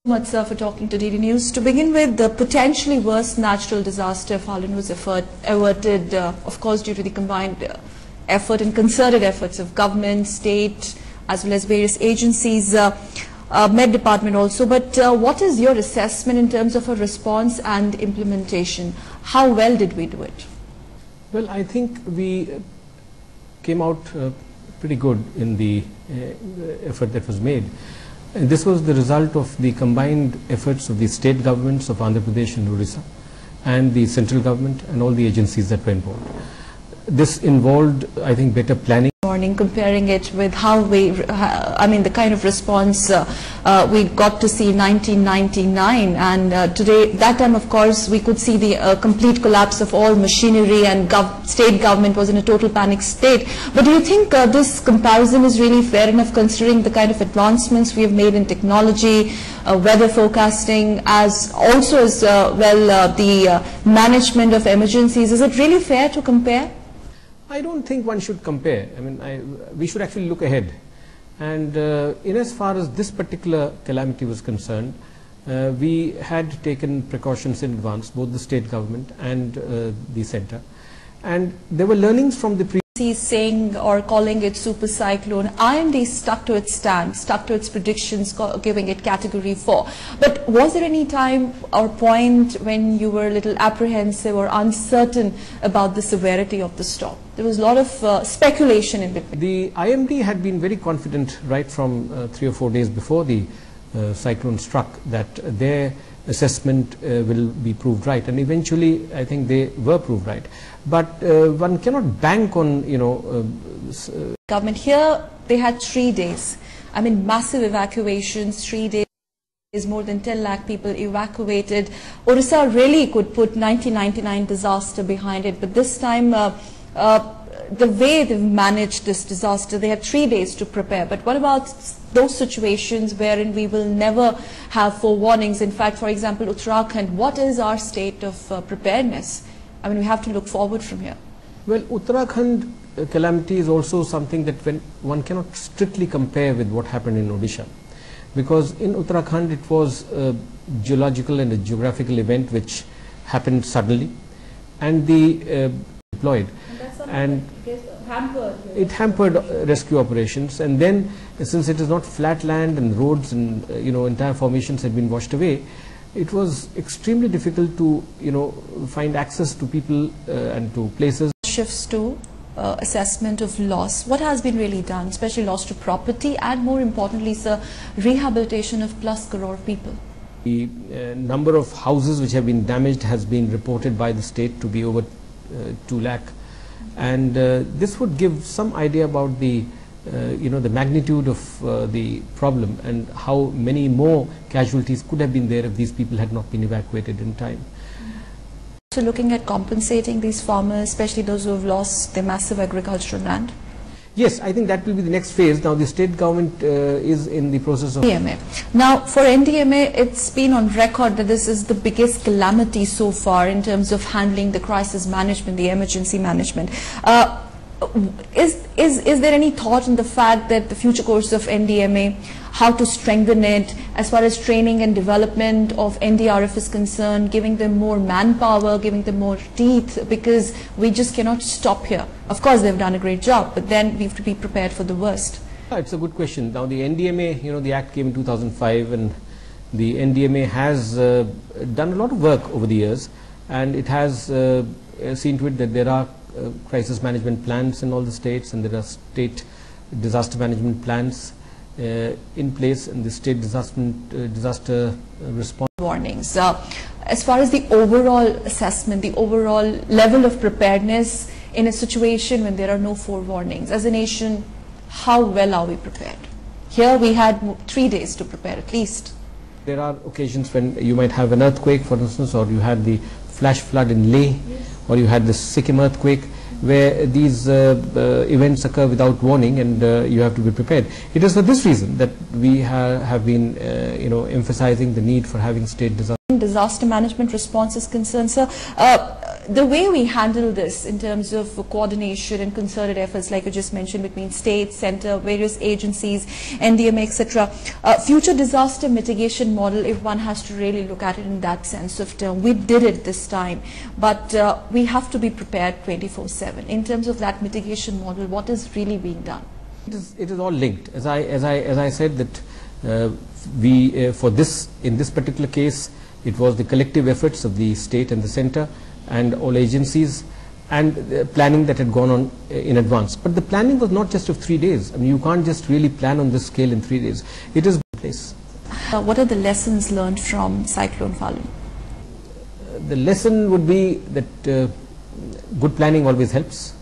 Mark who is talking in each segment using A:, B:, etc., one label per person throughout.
A: Much, sir, for talking to DD News. To begin with, the potentially worst natural disaster, Falun, was averted, of course, due to the combined effort and concerted efforts of government, state, as well as various agencies, Med Department also. But what is your assessment in terms of a response and implementation? How well did we do it?
B: Well, I think we came out pretty good in the effort that was made. And this was the result of the combined efforts of the state governments of Andhra Pradesh and Odisha and the central government and all the agencies that were involved. This involved, I think, better planning.
A: Morning, comparing it with how the kind of response we got to see in 1999, and today, that time of course we could see the complete collapse of all machinery, and state government was in a total panic state. But do you think this comparison is really fair enough, considering the kind of advancements we have made in technology, weather forecasting, as also as the management of emergencies? Is it really fair to compare?
B: I don't think one should compare. I mean, we should actually look ahead. And in as far as this particular calamity was concerned, we had taken precautions in advance, both the state government and the centre. And there were learnings from the previous.
A: He's saying or calling it super cyclone. IMD stuck to its stand, stuck to its predictions, giving it category 4. But was there any time or point when you were a little apprehensive or uncertain about the severity of the storm? There was a lot of speculation in between.
B: The IMD had been very confident right from 3 or 4 days before the cyclone struck that their assessment will be proved right, and eventually I think they were proved right. But one cannot bank on,
A: government here, they had 3 days. I mean, massive evacuations, 3 days. More than 10 lakh people evacuated. Odisha really could put 1999 disaster behind it, but this time the way they've managed this disaster, they had 3 days to prepare. But what about those situations wherein we will never have forewarnings? In fact, for example, Uttarakhand, what is our state of preparedness? I mean, we have to look forward from here.
B: Well, Uttarakhand calamity is also something that one cannot strictly compare with what happened in Odisha. Because in Uttarakhand, it was a geological and a geographical event which happened suddenly, and the deployed. And it hampered rescue operations. And then, since it is not flat land and roads and entire formations had been washed away, it was extremely difficult to find access to people and to places.
A: Shifts to assessment of loss. What has been really done, especially loss to property, and more importantly, sir, rehabilitation of plus crore people?
B: The number of houses which have been damaged has been reported by the state to be over 2 lakh. And this would give some idea about the the magnitude of the problem and how many more casualties could have been there if these people had not been evacuated in time.
A: So looking at compensating these farmers, especially those who have lost their massive agricultural land?
B: Yes, I think that will be the next phase. Now the state government is in the process of
A: NDMA. Now for NDMA, it's been on record that this is the biggest calamity so far in terms of handling the crisis management, the emergency management. Is there any thought in the fact that the future course of NDMA, how to strengthen it as far as training and development of NDRF is concerned, giving them more manpower, giving them more teeth, because we just cannot stop here. Of course, they've done a great job, but then we have to be prepared for the worst.
B: It's a good question. Now the NDMA, the Act came in 2005, and the NDMA has done a lot of work over the years, and it has seen to it that there are crisis management plans in all the states, and there are state disaster management plans in place, and the state disaster response
A: warnings. As far as the overall assessment, the overall level of preparedness in a situation when there are no forewarnings, as a nation, how well are we prepared? Here we had 3 days to prepare at least.
B: There are occasions when you might have an earthquake, for instance, or you had the flash flood in Leh, or you had the Sikkim earthquake, where these events occur without warning, and you have to be prepared. It is for this reason that we have been emphasizing the need for having state disaster
A: management response is concerned, sir. the way we handle this in terms of coordination and concerted efforts, like you just mentioned, between state, centre, various agencies, NDMA, etc. Future disaster mitigation model, if one has to really look at it in that sense of term, we did it this time, but we have to be prepared 24/7. In terms of that mitigation model, what is really being done?
B: It is all linked. As I said that in this particular case, it was the collective efforts of the state and the centre and all agencies, and planning that had gone on in advance. But the planning was not just of 3 days. I mean, you can't just really plan on this scale in 3 days. It is in place.
A: What are the lessons learned from Cyclone Falun?
B: The lesson would be that good planning always helps,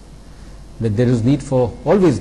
B: that there is need for always